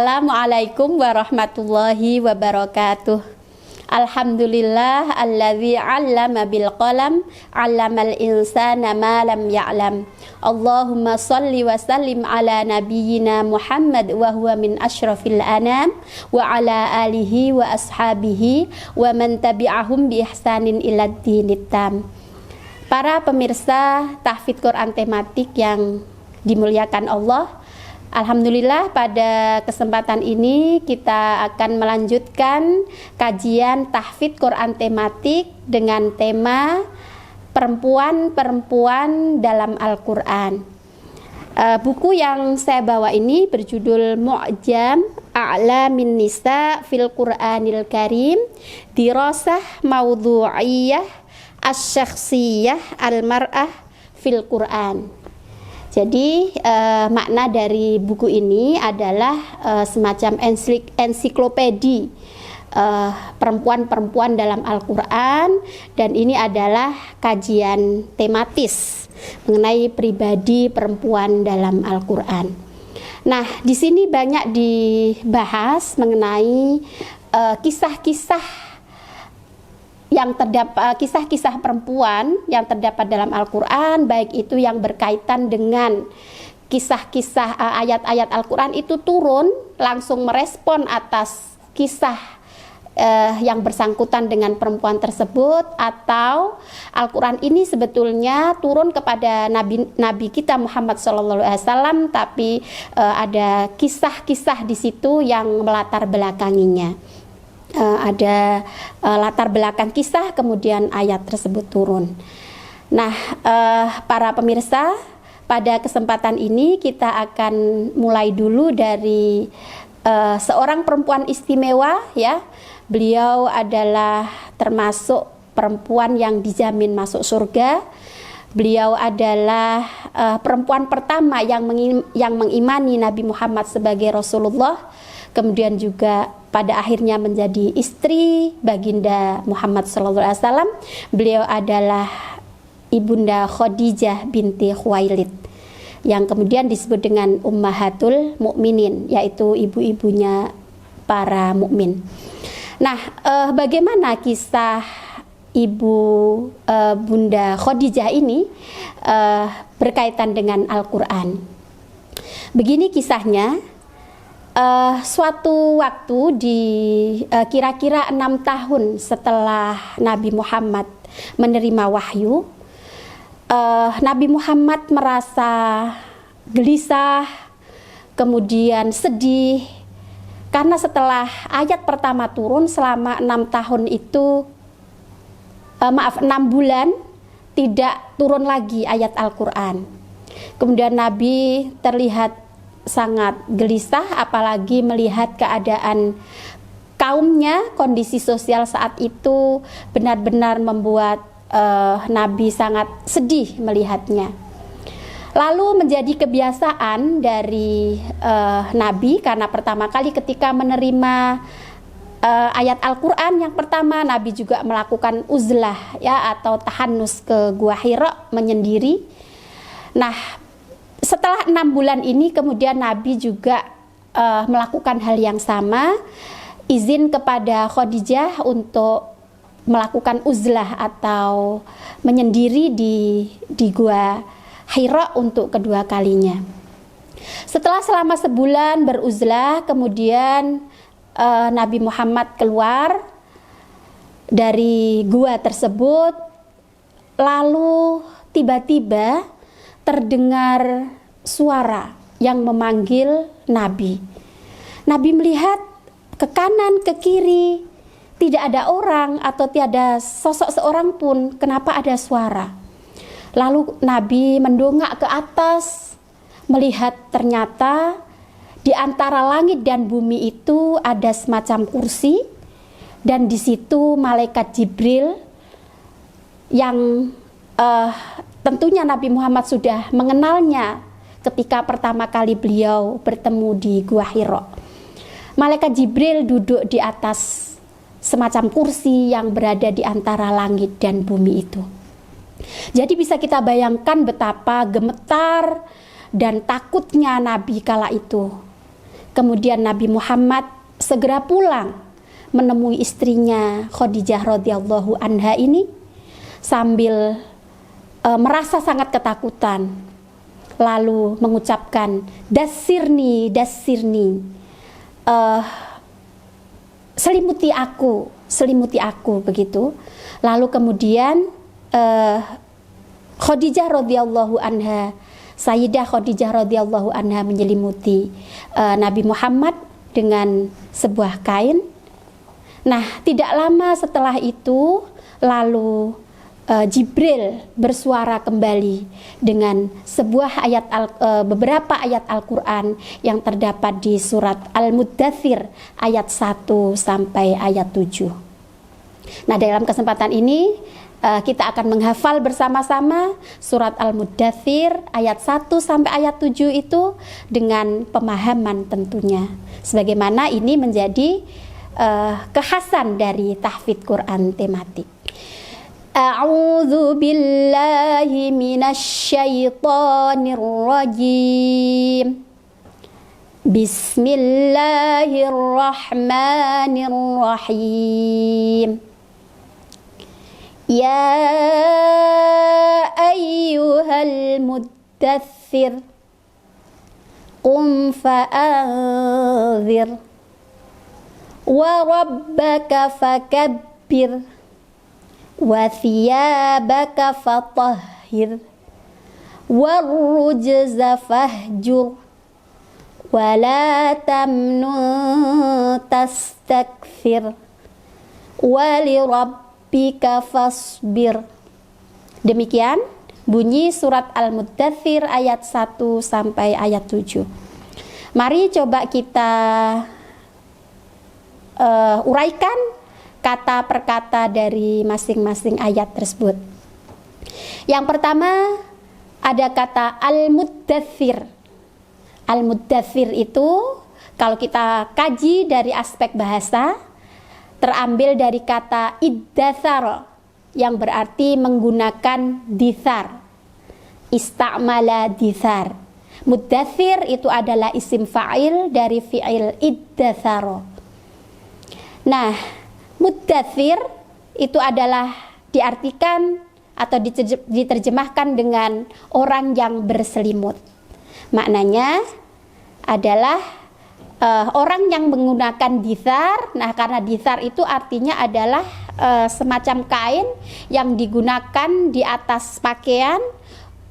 Assalamualaikum warahmatullahi wabarakatuh. Alhamdulillah alladzi 'allama bil qalam 'allamal insana ma lam ya'lam. Allahumma shalli wa sallim ala nabiyyina Muhammad wa huwa min asyrafil anam wa ala alihi wa ashabihi wa man tabi'ahum bi ihsanin ilad dinit tam. Para pemirsa tahfidz Quran tematik yang dimuliakan Allah, alhamdulillah pada kesempatan ini kita akan melanjutkan kajian tahfidz Quran tematik dengan tema perempuan-perempuan dalam Al-Quran. Buku yang saya bawa ini berjudul Mu'jam A'lamin Nisa fil Qur'anil Karim, Dirasah Mawdu'iyah Asy-Syakhsiyah Al-Mar'ah fil Qur'an. Jadi makna dari buku ini adalah semacam ensiklopedi perempuan-perempuan dalam Al-Quran, dan ini adalah kajian tematis mengenai pribadi perempuan dalam Al-Quran. Nah, di sini banyak dibahas mengenai kisah-kisah yang terdapat, kisah-kisah perempuan yang terdapat dalam Al-Quran, baik itu yang berkaitan dengan kisah-kisah ayat-ayat Al-Quran itu turun langsung merespon atas kisah yang bersangkutan dengan perempuan tersebut, atau Al-Quran ini sebetulnya turun kepada Nabi kita Muhammad SAW, tapi ada kisah-kisah di situ yang melatar belakanginya. Ada latar belakang kisah, kemudian ayat tersebut turun. Nah, para pemirsa, pada kesempatan ini kita akan mulai dulu dari seorang perempuan istimewa, ya. Beliau adalah termasuk perempuan yang dijamin masuk surga. Beliau adalah perempuan pertama yang mengimani Nabi Muhammad sebagai Rasulullah, kemudian juga pada akhirnya menjadi istri baginda Muhammad SAW. Beliau adalah Ibunda Khadijah binti Khuwailid, yang kemudian disebut dengan Ummahatul Mukminin, yaitu ibu-ibunya para mukmin. Nah, bagaimana kisah ibu Bunda Khadijah ini berkaitan dengan Al-Quran? Begini kisahnya. Suatu waktu di kira-kira 6 tahun setelah Nabi Muhammad menerima wahyu, Nabi Muhammad merasa gelisah, kemudian sedih, karena setelah ayat pertama turun selama 6 tahun itu, 6 bulan tidak turun lagi ayat Al-Quran. Kemudian Nabi terlihat sangat gelisah, apalagi melihat keadaan kaumnya, kondisi sosial saat itu benar-benar membuat Nabi sangat sedih melihatnya. Lalu menjadi kebiasaan dari Nabi, karena pertama kali ketika menerima ayat Al-Quran yang pertama, Nabi juga melakukan uzlah, ya, atau tahannus ke Gua Hira menyendiri. Nah, setelah 6 bulan ini kemudian Nabi juga melakukan hal yang sama, izin kepada Khadijah untuk melakukan uzlah atau menyendiri di Gua Hira untuk kedua kalinya. Setelah selama sebulan beruzlah, kemudian Nabi Muhammad keluar dari gua tersebut, lalu tiba-tiba terdengar suara yang memanggil Nabi. Nabi melihat ke kanan, ke kiri, tidak ada orang atau tiada sosok seorang pun. Kenapa ada suara? Lalu Nabi mendongak ke atas, melihat ternyata di antara langit dan bumi itu ada semacam kursi, dan di situ malaikat Jibril yang tentunya Nabi Muhammad sudah mengenalnya ketika pertama kali beliau bertemu di Gua Hira. Malaikat Jibril duduk di atas semacam kursi yang berada di antara langit dan bumi itu. Jadi bisa kita bayangkan betapa gemetar dan takutnya Nabi kala itu Kemudian Nabi Muhammad segera pulang menemui istrinya Khadijah radhiyallahu anha ini sambil merasa sangat ketakutan, lalu mengucapkan dasirni, selimuti aku begitu. Lalu kemudian Khadijah radhiyallahu anha, Sayyidah Khadijah radhiyallahu anha menyelimuti Nabi Muhammad dengan sebuah kain. Nah, tidak lama setelah itu lalu Jibril bersuara kembali dengan beberapa ayat Al-Quran yang terdapat di surat Al-Muddathir ayat 1 sampai ayat 7. Nah, dalam kesempatan ini kita akan menghafal bersama-sama surat Al-Muddathir ayat 1 sampai ayat 7 itu dengan pemahaman tentunya. Sebagaimana ini menjadi kekhasan dari tahfidz Quran tematik. A'udzu billahi minasy syaithanir rajim. Bismillahirrahmanirrahim. Ya ayyuhal muddaththir qum fa'anzir wa rabbaka fakabbir wa thiyabaka fatahhir warrujza fahjur wa la tamnun tastakthir wa li rabbika fasbir. Demikian bunyi surat Al-Muddathir ayat 1 sampai ayat 7. Mari coba kita uraikan kata per kata dari masing-masing ayat tersebut. Yang pertama ada kata Al-Muddathir. Al-Muddathir itu kalau kita kaji dari aspek bahasa terambil dari kata iddathar yang berarti menggunakan dithar. Istamala dithar. Muddathir itu adalah isim fa'il dari fi'il iddathar. Nah, muddathir itu adalah diartikan atau diterjemahkan dengan orang yang berselimut. Maknanya adalah orang yang menggunakan dithar. Nah, karena dithar itu artinya adalah semacam kain yang digunakan di atas pakaian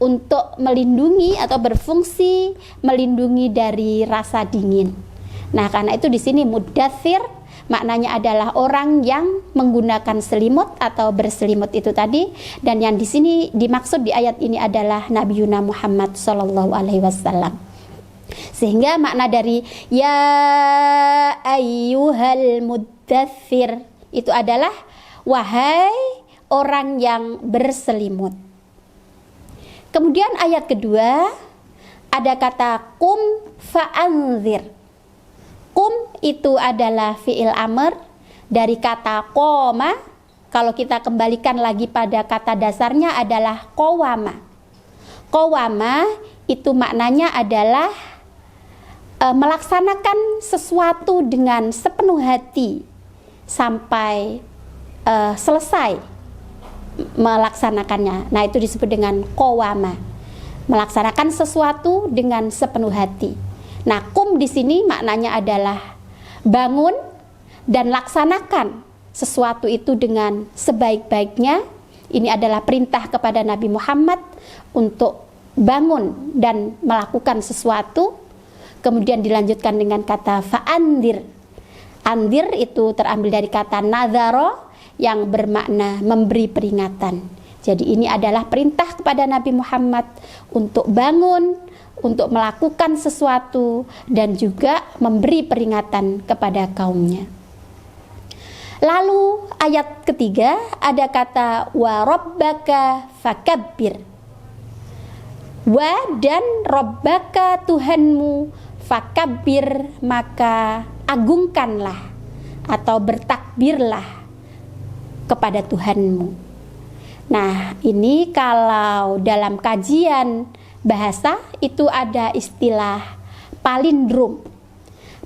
untuk melindungi atau berfungsi melindungi dari rasa dingin. Nah, karena itu di sini muddathir maknanya adalah orang yang menggunakan selimut atau berselimut itu tadi, dan yang di sini dimaksud di ayat ini adalah Nabi Muhammad sallallahu alaihi wasallam. Sehingga makna dari ya ayyuhal muddaththir itu adalah wahai orang yang berselimut. Kemudian ayat kedua ada kata qum fa'anzir. Qum itu adalah fi'il amr dari kata qoma. Kalau kita kembalikan lagi pada kata dasarnya adalah qawama. Qawama itu maknanya adalah melaksanakan sesuatu dengan sepenuh hati sampai selesai melaksanakannya. Nah, itu disebut dengan qawama. Melaksanakan sesuatu dengan sepenuh hati. Nah, qum di sini maknanya adalah bangun dan laksanakan sesuatu itu dengan sebaik-baiknya. Ini adalah perintah kepada Nabi Muhammad untuk bangun dan melakukan sesuatu. Kemudian dilanjutkan dengan kata fa'andir. Andir itu terambil dari kata nadhara yang bermakna memberi peringatan. Jadi ini adalah perintah kepada Nabi Muhammad untuk bangun, untuk melakukan sesuatu dan juga memberi peringatan kepada kaumnya. Lalu ayat ketiga ada kata wa rabbaka fakabbir. Wa dan rabbaka Tuhanmu, fakabbir maka agungkanlah atau bertakbirlah kepada Tuhanmu. Nah, ini kalau dalam kajian bahasa itu ada istilah palindrom.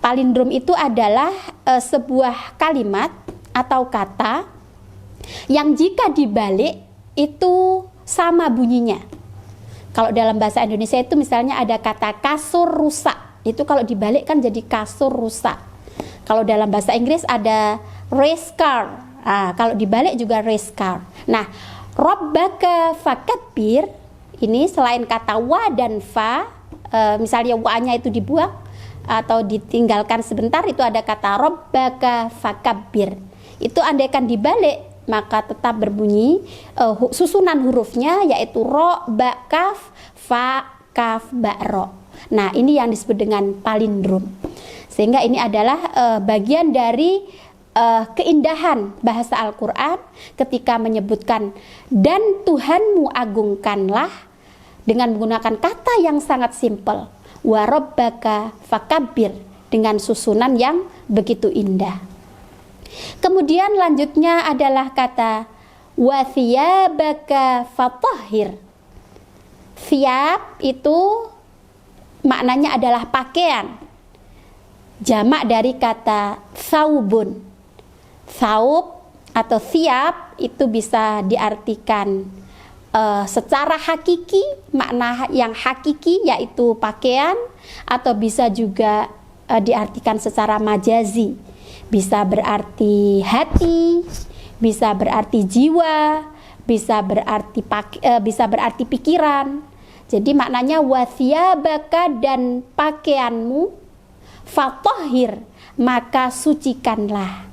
Palindrom itu adalah sebuah kalimat atau kata yang jika dibalik itu sama bunyinya. Kalau dalam bahasa Indonesia itu misalnya ada kata kasur rusak, itu kalau dibalik kan jadi kasur rusak. Kalau dalam bahasa Inggris ada race car, kalau dibalik juga race car. Nah, Rabbaka fakabbir ini selain kata wa dan fa, misalnya wa-nya itu dibuang atau ditinggalkan sebentar, itu ada kata Rabbaka fakabbir. Itu andaikan dibalik maka tetap berbunyi susunan hurufnya yaitu ro, ba, kaf, fa, kaf, ba, ro. Nah, ini yang disebut dengan palindrom. Sehingga ini adalah bagian dari keindahan bahasa Al-Quran ketika menyebutkan dan Tuhanmu agungkanlah dengan menggunakan kata yang sangat simpel, wa rabbaka fakabbir, dengan susunan yang begitu indah. Kemudian lanjutnya adalah kata wa thiyabaka fatahhir. Thiyab itu maknanya adalah pakaian, jamak dari kata thawbun. Thawb atau thiyab itu bisa diartikan secara hakiki, makna yang hakiki yaitu pakaian, atau bisa juga diartikan secara majazi, bisa berarti hati, bisa berarti jiwa, bisa berarti pikiran. Jadi maknanya wathiyabaka, dan pakaianmu, fatahhir, maka sucikanlah.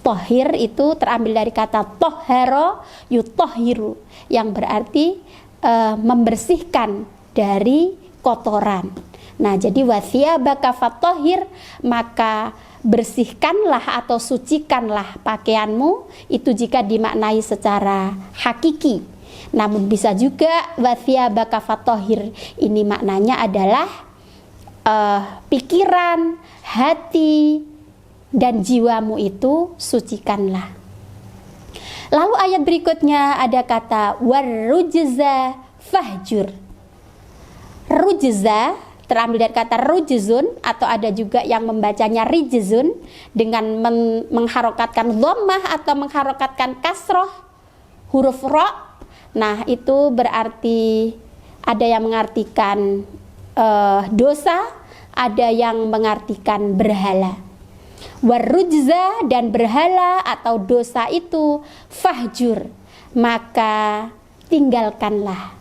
Tohir itu terambil dari kata tohero yutohiru, yang berarti membersihkan dari kotoran. Nah, jadi wathiyabaka fatahhir, maka bersihkanlah atau sucikanlah pakaianmu, itu jika dimaknai secara hakiki. Namun bisa juga wathiyabaka fatahhir ini maknanya adalah pikiran, hati, dan jiwamu itu sucikanlah. Lalu ayat berikutnya ada kata warrujza fahjur. Rujza terambil dari kata rujzun, atau ada juga yang membacanya rijzun dengan mengharokatkan dhammah atau mengharokatkan kasroh huruf ro. Nah, itu berarti ada yang mengartikan dosa, ada yang mengartikan berhala. Warrujza, dan berhala atau dosa itu fahjur, maka tinggalkanlah.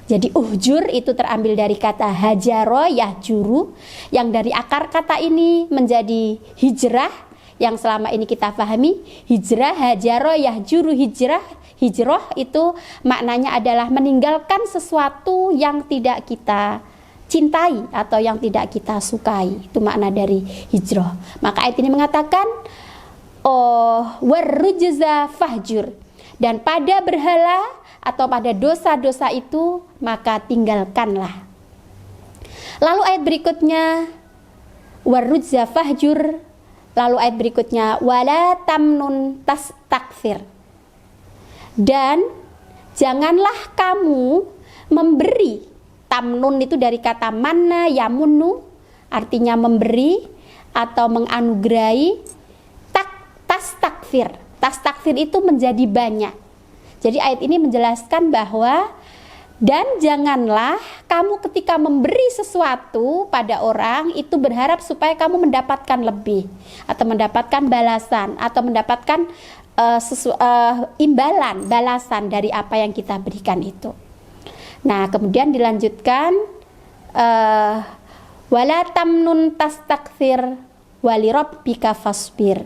Jadi uhjur itu terambil dari kata hajaro yahjuru, yang dari akar kata ini menjadi hijrah, yang selama ini kita pahami hijrah, hajaro yahjuru, hijrah itu maknanya adalah meninggalkan sesuatu yang tidak kita cintai atau yang tidak kita sukai. Itu makna dari hijrah. Maka ayat ini mengatakan warrujza fahjur, dan pada berhala atau pada dosa-dosa itu maka tinggalkanlah. Lalu ayat berikutnya warrujza fahjur, lalu ayat berikutnya wala tamnun tastakthir, dan janganlah kamu memberi. Tamnun itu dari kata manna yamunnu, artinya memberi atau menganugerahi. Tastakfir, tastakfir itu menjadi banyak. Jadi ayat ini menjelaskan bahwa dan janganlah kamu ketika memberi sesuatu pada orang itu berharap supaya kamu mendapatkan lebih, atau mendapatkan balasan, atau mendapatkan imbalan, balasan dari apa yang kita berikan itu. Nah, kemudian dilanjutkan wala tamnun tastakthir walirabbika fasbir,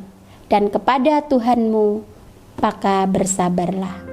dan kepada Tuhanmu maka bersabarlah.